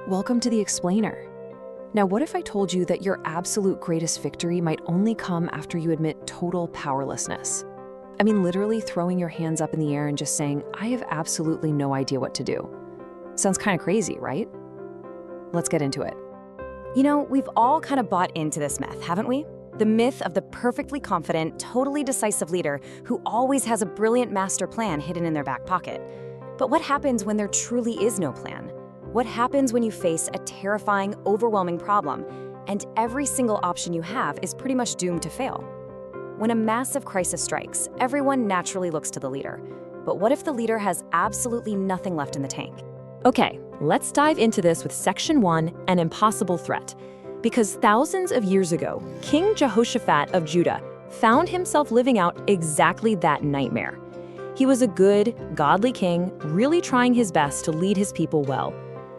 Welcome to The Explainer. Now, what if I told you that your absolute greatest victory might only come after you admit total powerlessness? I mean, literally throwing your hands up in the air and just saying, I have absolutely no idea what to do. Sounds kind of crazy, right? Let's get into it. You know, we've all kind of bought into this myth, haven't we? The myth of the perfectly confident, totally decisive leader who always has a brilliant master plan hidden in their back pocket. But what happens when there truly is no plan? What happens when you face a terrifying, overwhelming problem, and every single option you have is pretty much doomed to fail? When a massive crisis strikes, everyone naturally looks to the leader. But what if the leader has absolutely nothing left in the tank? Okay, let's dive into this with Section 1, an impossible threat. Because thousands of years ago, King Jehoshaphat of Judah found himself living out exactly that nightmare. He was a good, godly king, really trying his best to lead his people well.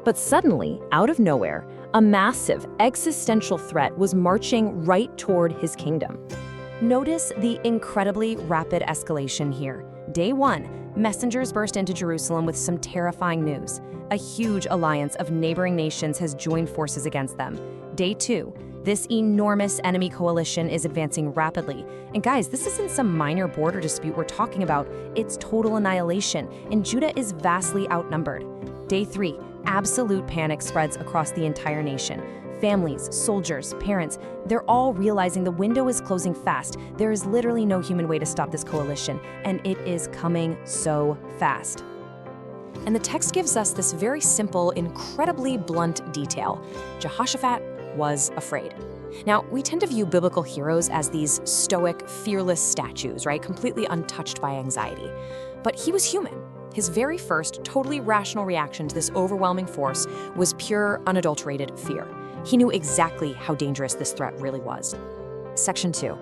But suddenly, out of nowhere, a massive existential threat was marching right toward his kingdom. Notice the incredibly rapid escalation here. Day 1, messengers burst into Jerusalem with some terrifying news. A huge alliance of neighboring nations has joined forces against them. Day 2, this enormous enemy coalition is advancing rapidly. And guys, this isn't some minor border dispute we're talking about. It's total annihilation, and Judah is vastly outnumbered. Day 3, absolute panic spreads across the entire nation. Families, soldiers, parents, they're all realizing the window is closing fast. There is literally no human way to stop this coalition, and it is coming so fast. And the text gives us this very simple, incredibly blunt detail. Jehoshaphat was afraid. Now, we tend to view biblical heroes as these stoic, fearless statues, right? Completely untouched by anxiety. But he was human. His very first, totally rational reaction to this overwhelming force was pure, unadulterated fear. He knew exactly how dangerous this threat really was. Section 2,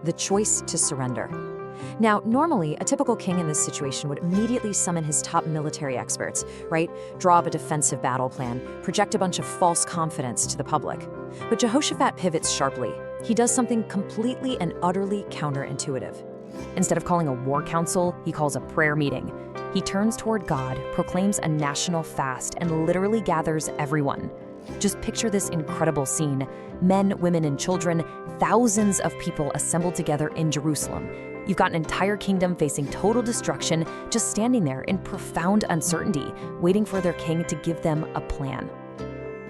the choice to surrender. Now, normally, a typical king in this situation would immediately summon his top military experts, right? Draw up a defensive battle plan, project a bunch of false confidence to the public. But Jehoshaphat pivots sharply. He does something completely and utterly counterintuitive. Instead of calling a war council, he calls a prayer meeting. He turns toward God, proclaims a national fast, and literally gathers everyone. Just picture this incredible scene. Men, women, and children, thousands of people assembled together in Jerusalem. You've got an entire kingdom facing total destruction, just standing there in profound uncertainty, waiting for their king to give them a plan.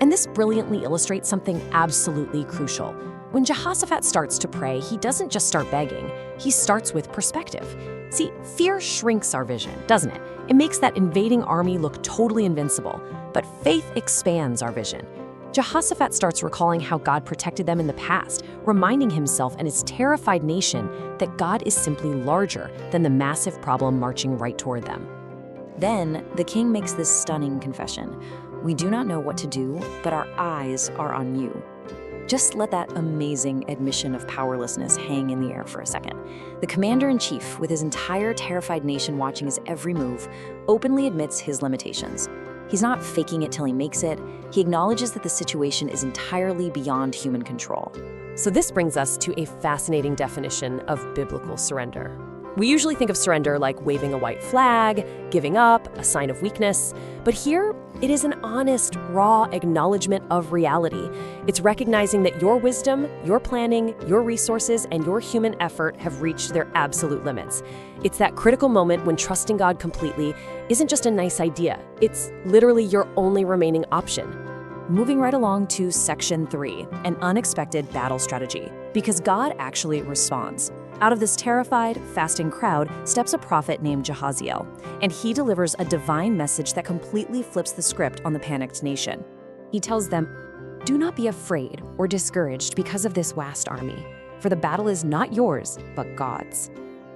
And this brilliantly illustrates something absolutely crucial. When Jehoshaphat starts to pray, he doesn't just start begging, he starts with perspective. See, fear shrinks our vision, doesn't it? It makes that invading army look totally invincible, but faith expands our vision. Jehoshaphat starts recalling how God protected them in the past, reminding himself and his terrified nation that God is simply larger than the massive problem marching right toward them. Then, the king makes this stunning confession. We do not know what to do, but our eyes are on you. Just let that amazing admission of powerlessness hang in the air for a second. The commander-in-chief, with his entire terrified nation watching his every move, openly admits his limitations. He's not faking it till he makes it. He acknowledges that the situation is entirely beyond human control. So this brings us to a fascinating definition of biblical surrender. We usually think of surrender like waving a white flag, giving up, a sign of weakness. But here, it is an honest, raw acknowledgement of reality. It's recognizing that your wisdom, your planning, your resources, and your human effort have reached their absolute limits. It's that critical moment when trusting God completely isn't just a nice idea. It's literally your only remaining option. Moving right along to Section 3, an unexpected battle strategy, because God actually responds. Out of this terrified, fasting crowd steps a prophet named Jahaziel, and he delivers a divine message that completely flips the script on the panicked nation. He tells them, "Do not be afraid or discouraged because of this vast army, for the battle is not yours, but God's."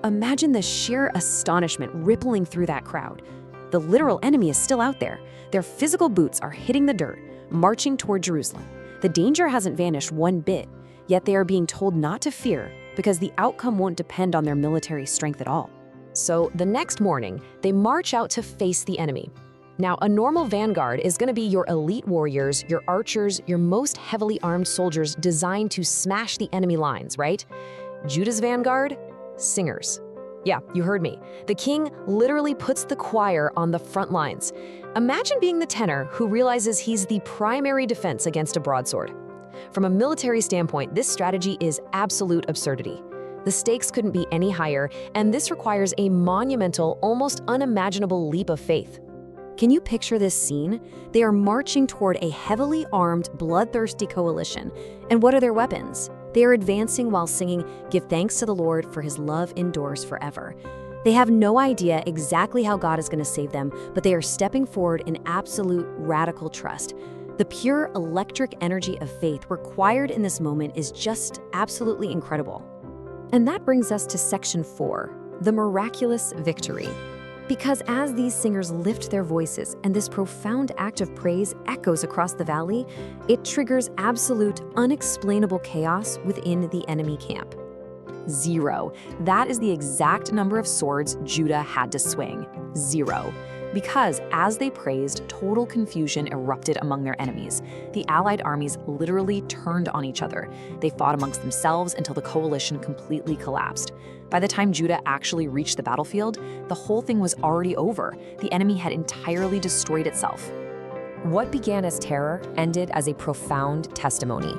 Imagine the sheer astonishment rippling through that crowd. The literal enemy is still out there. Their physical boots are hitting the dirt, marching toward Jerusalem. The danger hasn't vanished one bit, yet they are being told not to fear because the outcome won't depend on their military strength at all. So the next morning, they march out to face the enemy. Now, a normal vanguard is going to be your elite warriors, your archers, your most heavily armed soldiers designed to smash the enemy lines, right? Judah's vanguard? Singers. Yeah, you heard me. The king literally puts the choir on the front lines. Imagine being the tenor who realizes he's the primary defense against a broadsword. From a military standpoint, this strategy is absolute absurdity. The stakes couldn't be any higher, and this requires a monumental, almost unimaginable leap of faith. Can you picture this scene? They are marching toward a heavily armed, bloodthirsty coalition. And what are their weapons? They are advancing while singing, "Give thanks to the Lord, for his love endures forever." They have no idea exactly how God is going to save them, but they are stepping forward in absolute radical trust. The pure electric energy of faith required in this moment is just absolutely incredible. And that brings us to section 4, the miraculous victory. Because as these singers lift their voices and this profound act of praise echoes across the valley, it triggers absolute, unexplainable chaos within the enemy camp. 0. That is the exact number of swords Judah had to swing. 0. Because as they praised, total confusion erupted among their enemies. The allied armies literally turned on each other. They fought amongst themselves until the coalition completely collapsed. By the time Judah actually reached the battlefield, the whole thing was already over. The enemy had entirely destroyed itself. What began as terror ended as a profound testimony.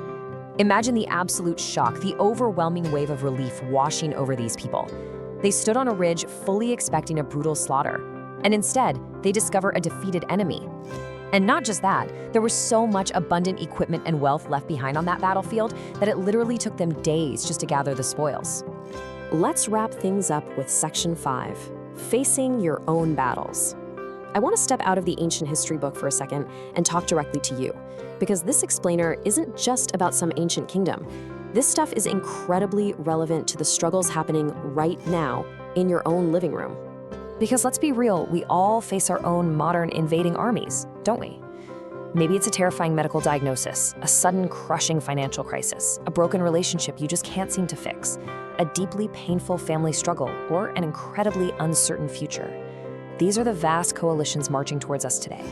Imagine the absolute shock, the overwhelming wave of relief washing over these people. They stood on a ridge fully expecting a brutal slaughter, and instead, they discover a defeated enemy. And not just that, there was so much abundant equipment and wealth left behind on that battlefield that it literally took them days just to gather the spoils. Let's wrap things up with section 5, facing your own battles. I want to step out of the ancient history book for a second and talk directly to you, because this explainer isn't just about some ancient kingdom. This stuff is incredibly relevant to the struggles happening right now in your own living room. Because let's be real, we all face our own modern invading armies, don't we? Maybe it's a terrifying medical diagnosis, a sudden crushing financial crisis, a broken relationship you just can't seem to fix, a deeply painful family struggle, or an incredibly uncertain future. These are the vast coalitions marching towards us today.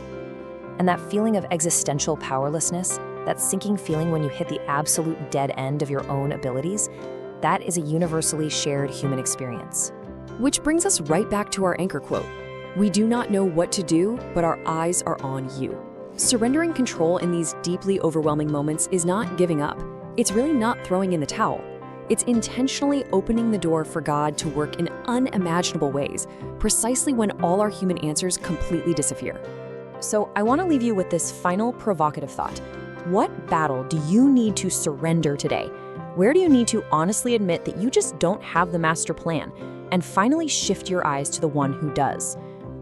And that feeling of existential powerlessness, that sinking feeling when you hit the absolute dead end of your own abilities, that is a universally shared human experience. Which brings us right back to our anchor quote. We do not know what to do, but our eyes are on you. Surrendering control in these deeply overwhelming moments is not giving up. It's really not throwing in the towel. It's intentionally opening the door for God to work in unimaginable ways, precisely when all our human answers completely disappear. So I want to leave you with this final provocative thought. What battle do you need to surrender today? Where do you need to honestly admit that you just don't have the master plan, and finally shift your eyes to the one who does?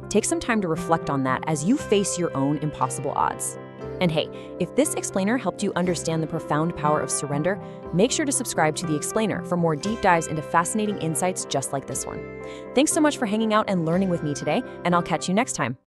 Take some time to reflect on that as you face your own impossible odds. And hey, if this explainer helped you understand the profound power of surrender, make sure to subscribe to The Explainer for more deep dives into fascinating insights just like this one. Thanks so much for hanging out and learning with me today, and I'll catch you next time.